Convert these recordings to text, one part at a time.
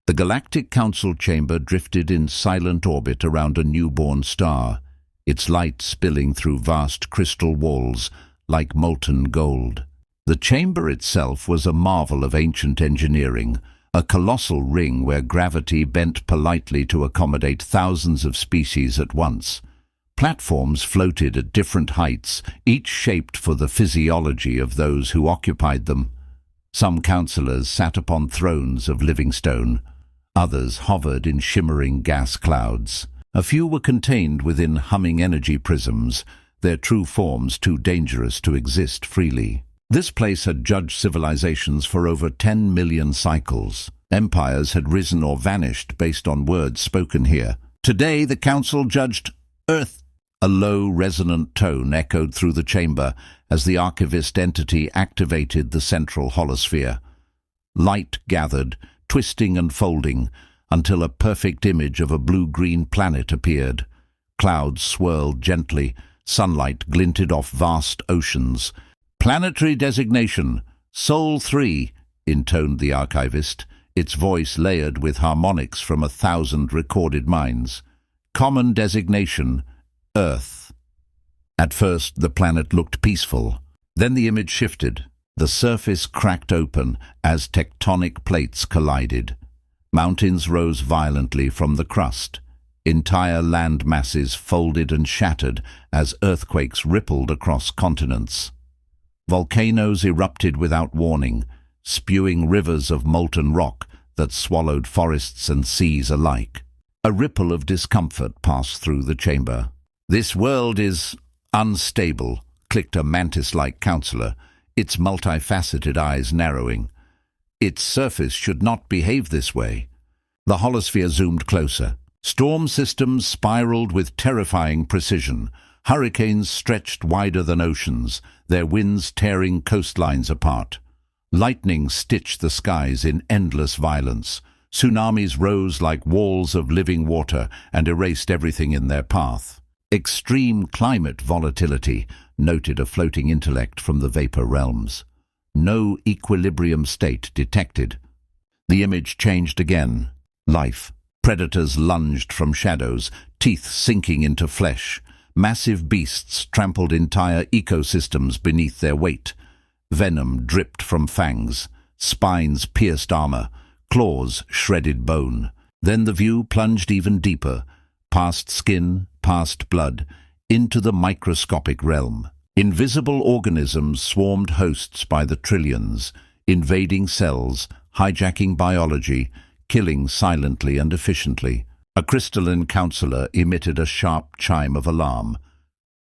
The Galactic Council chamber drifted in silent orbit around a newborn star, its light spilling through vast crystal walls like molten gold. The chamber itself was a marvel of ancient engineering, a colossal ring where gravity bent politely to accommodate thousands of species at once. Platforms floated at different heights, each shaped for the physiology of those who occupied them. Some councillors sat upon thrones of living stone. Others hovered in shimmering gas clouds. A few were contained within humming energy prisms, their true forms too dangerous to exist freely. This place had judged civilizations for over 10 million cycles. Empires had risen or vanished based on words spoken here. Today the council judged Earth. A low, resonant tone echoed through the chamber as the archivist entity activated the central holosphere. Light gathered, twisting and folding, until a perfect image of a blue-green planet appeared. Clouds swirled gently, sunlight glinted off vast oceans. "Planetary designation, Sol 3, intoned the archivist, its voice layered with harmonics from 1,000 recorded minds. "Common designation, Earth." At first, the planet looked peaceful. Then the image shifted. The surface cracked open as tectonic plates collided. Mountains rose violently from the crust. Entire land masses folded and shattered as earthquakes rippled across continents. Volcanoes erupted without warning, spewing rivers of molten rock that swallowed forests and seas alike. A ripple of discomfort passed through the chamber. "This world is unstable," clicked a mantis-like councillor, its multifaceted eyes narrowing. "Its surface should not behave this way." The holosphere zoomed closer. Storm systems spiraled with terrifying precision. Hurricanes stretched wider than oceans, their winds tearing coastlines apart. Lightning stitched the skies in endless violence. Tsunamis rose like walls of living water and erased everything in their path. "Extreme climate volatility," noted a floating intellect from the vapor realms. "No equilibrium state detected." The image changed again. Life. Predators lunged from shadows, teeth sinking into flesh. Massive beasts trampled entire ecosystems beneath their weight. Venom dripped from fangs. Spines pierced armor. Claws shredded bone. Then the view plunged even deeper, past skin, past blood, into the microscopic realm. Invisible organisms swarmed hosts by the trillions, invading cells, hijacking biology, killing silently and efficiently. A crystalline councillor emitted a sharp chime of alarm.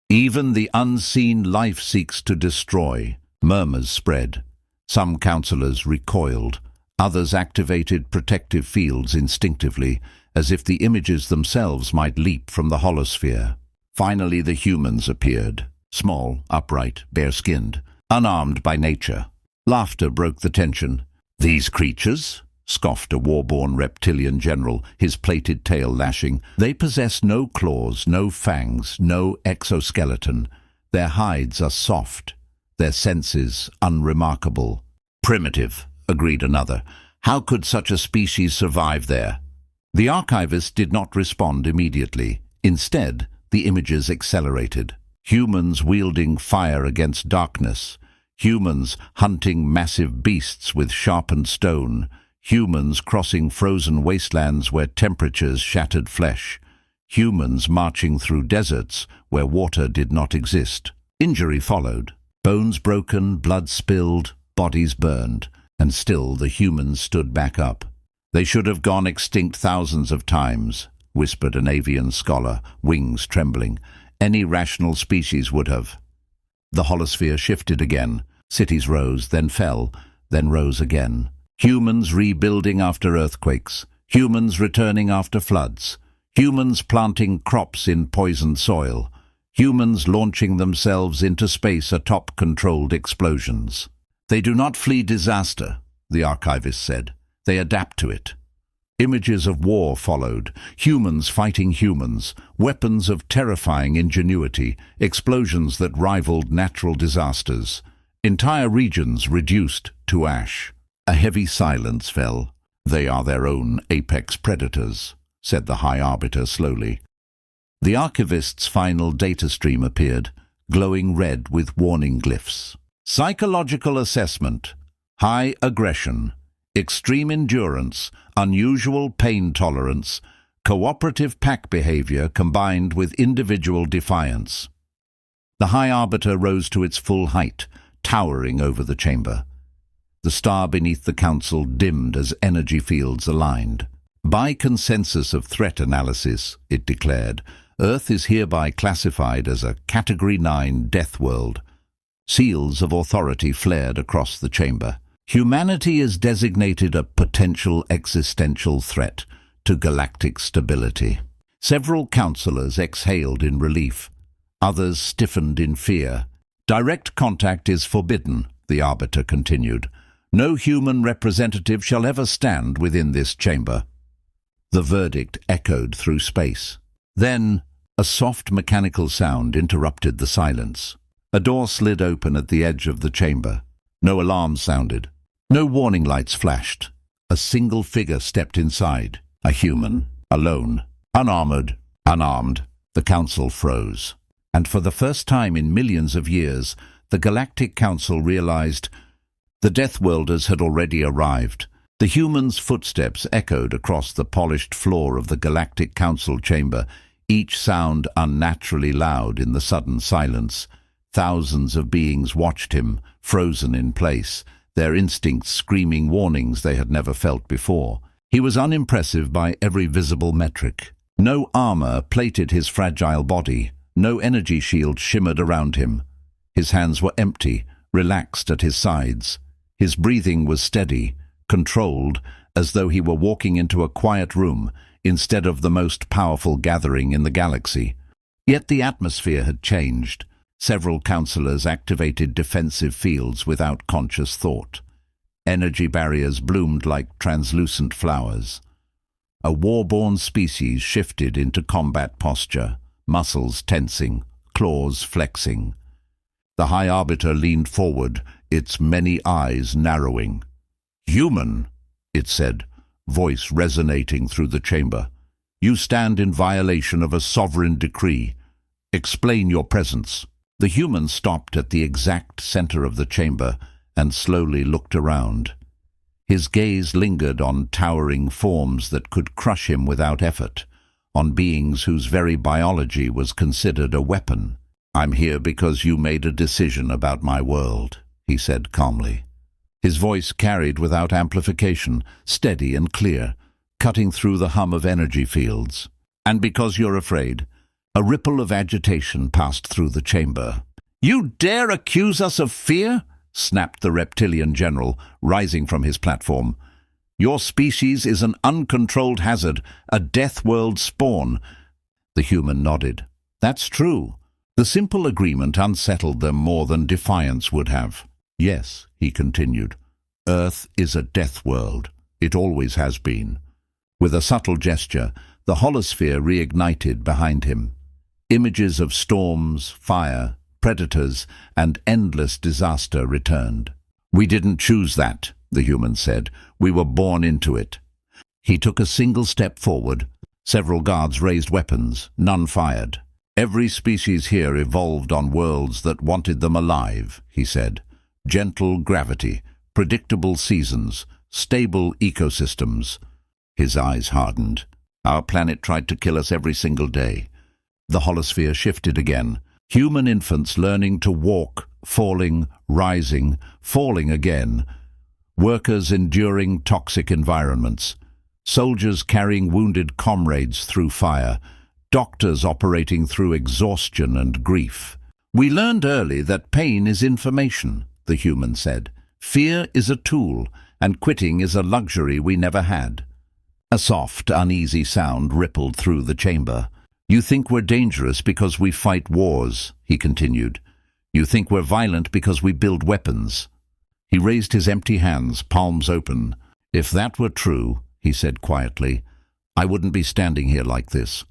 "Even the unseen life seeks to destroy." Murmurs spread. Some councillors recoiled. Others activated protective fields instinctively, as if the images themselves might leap from the holosphere. Finally the humans appeared. Small, upright, bare-skinned, unarmed by nature. Laughter broke the tension. "These creatures?" scoffed a war-born reptilian general, his plated tail lashing. "They possess no claws, no fangs, no exoskeleton. Their hides are soft, their senses unremarkable." "Primitive," agreed another. "How could such a species survive there?" The archivist did not respond immediately. Instead, the images accelerated. Humans wielding fire against darkness. Humans hunting massive beasts with sharpened stone. Humans crossing frozen wastelands where temperatures shattered flesh. Humans marching through deserts where water did not exist. Injury followed. Bones broken, blood spilled, bodies burned. And still the humans stood back up. "They should have gone extinct thousands of times," whispered an avian scholar, wings trembling. "Any rational species would have." The holosphere shifted again. Cities rose, then fell, then rose again. Humans rebuilding after earthquakes. Humans returning after floods. Humans planting crops in poisoned soil. Humans launching themselves into space atop controlled explosions. "They do not flee disaster," the archivist said. "They adapt to it." Images of war followed, humans fighting humans, weapons of terrifying ingenuity, explosions that rivaled natural disasters. Entire regions reduced to ash. A heavy silence fell. They are their own apex predators, said the High Arbiter slowly. The Archivist's final data stream appeared, glowing red with warning glyphs. Psychological assessment: high aggression, extreme endurance, unusual pain tolerance, cooperative pack behavior combined with individual defiance. The High Arbiter rose to its full height, towering over the chamber. The star beneath the Council dimmed as energy fields aligned. By consensus of threat analysis, it declared, Earth is hereby classified as a Category 9 Deathworld. Seals of authority flared across the chamber. Humanity is designated a potential existential threat to galactic stability. Several councillors exhaled in relief. Others stiffened in fear. Direct contact is forbidden, the Arbiter continued. No human representative shall ever stand within this chamber. The verdict echoed through space. Then, a soft mechanical sound interrupted the silence. A door slid open at the edge of the chamber. No alarm sounded. No warning lights flashed. A single figure stepped inside. A human, alone, unarmored, unarmed. The Council froze. And for the first time in millions of years, the Galactic Council realized the Deathworlders had already arrived. The humans' footsteps echoed across the polished floor of the Galactic Council chamber, each sound unnaturally loud in the sudden silence. Thousands of beings watched him, frozen in place, their instincts screaming warnings they had never felt before. He was unimpressive by every visible metric. No armor plated his fragile body. No energy shield shimmered around him. His hands were empty, relaxed at his sides. His breathing was steady, controlled, as though he were walking into a quiet room instead of the most powerful gathering in the galaxy. Yet the atmosphere had changed. Several councillors activated defensive fields without conscious thought. Energy barriers bloomed like translucent flowers. A war-born species shifted into combat posture, muscles tensing, claws flexing. The High Arbiter leaned forward, its many eyes narrowing. "Human," it said, voice resonating through the chamber. "You stand in violation of a sovereign decree. Explain your presence." The human stopped at the exact center of the chamber and slowly looked around. His gaze lingered on towering forms that could crush him without effort, on beings whose very biology was considered a weapon. "I'm here because you made a decision about my world," he said calmly. His voice carried without amplification, steady and clear, cutting through the hum of energy fields. "And because you're afraid." A ripple of agitation passed through the chamber. "You dare accuse us of fear?" snapped the reptilian general, rising from his platform. "Your species is an uncontrolled hazard, a Deathworld spawn." The human nodded. "That's true." The simple agreement unsettled them more than defiance would have. "Yes," he continued, "Earth is a Deathworld. It always has been." With a subtle gesture, the holosphere reignited behind him. Images of storms, fire, predators, and endless disaster returned. "We didn't choose that," the human said. "We were born into it." He took a single step forward. Several guards raised weapons. None fired. "Every species here evolved on worlds that wanted them alive," he said. "Gentle gravity, predictable seasons, stable ecosystems." His eyes hardened. "Our planet tried to kill us every single day." The holosphere shifted again. Human infants learning to walk, falling, rising, falling again. Workers enduring toxic environments. Soldiers carrying wounded comrades through fire. Doctors operating through exhaustion and grief. "We learned early that pain is information," the human said. "Fear is a tool, and quitting is a luxury we never had." A soft, uneasy sound rippled through the chamber. "You think we're dangerous because we fight wars," he continued. "You think we're violent because we build weapons." He raised his empty hands, palms open. "If that were true," he said quietly, "I wouldn't be standing here like this."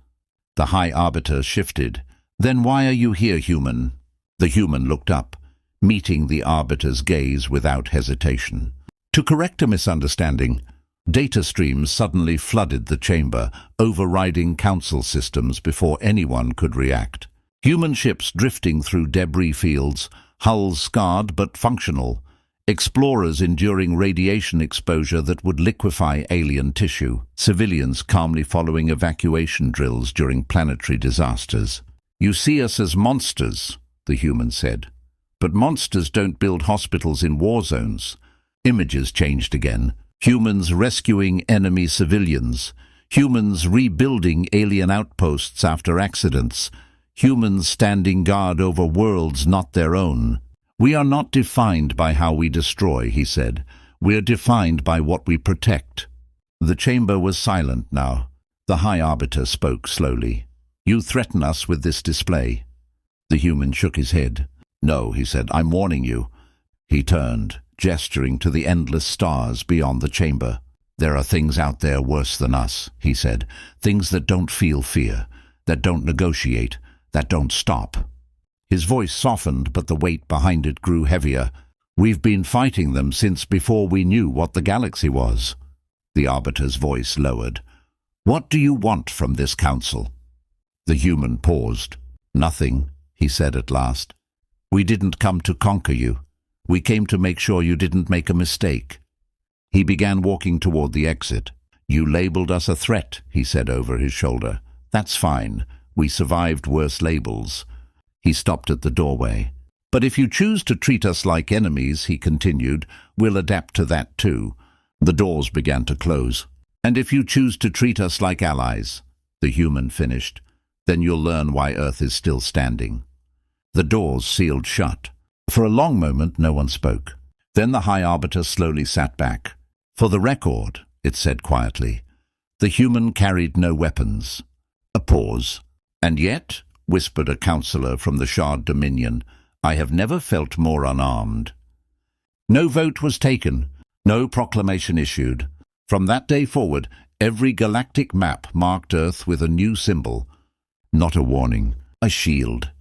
The High Arbiter shifted. "Then why are you here, human?" The human looked up, meeting the Arbiter's gaze without hesitation. "To correct a misunderstanding, Data streams suddenly flooded the chamber, overriding council systems before anyone could react. Human ships drifting through debris fields, hulls scarred but functional. Explorers enduring radiation exposure that would liquefy alien tissue. Civilians calmly following evacuation drills during planetary disasters. "You see us as monsters," the human said. "But monsters don't build hospitals in war zones." Images changed again. Humans rescuing enemy civilians. Humans rebuilding alien outposts after accidents. Humans standing guard over worlds not their own. "We are not defined by how we destroy," he said. "We're defined by what we protect." The chamber was silent now. The High Arbiter spoke slowly. "You threaten us with this display." The human shook his head. "No," he said, "I'm warning you." He turned, gesturing to the endless stars beyond the chamber. "There are things out there worse than us," he said. "Things that don't feel fear, that don't negotiate, that don't stop." His voice softened, but the weight behind it grew heavier. "We've been fighting them since before we knew what the galaxy was." The Arbiter's voice lowered. "What do you want from this council?" The human paused. "Nothing," he said at last. "We didn't come to conquer you. We came to make sure you didn't make a mistake." He began walking toward the exit. "You labeled us a threat," he said over his shoulder. "That's fine. We survived worse labels." He stopped at the doorway. "But if you choose to treat us like enemies," he continued, "we'll adapt to that too." The doors began to close. "And if you choose to treat us like allies," the human finished, "then you'll learn why Earth is still standing." The doors sealed shut. For a long moment no one spoke. Then the High Arbiter slowly sat back. "For the record," it said quietly, "the human carried no weapons." A pause. "And yet," whispered a councillor from the Shard Dominion, "I have never felt more unarmed." No vote was taken, no proclamation issued. From that day forward, every galactic map marked Earth with a new symbol. Not a warning, a shield.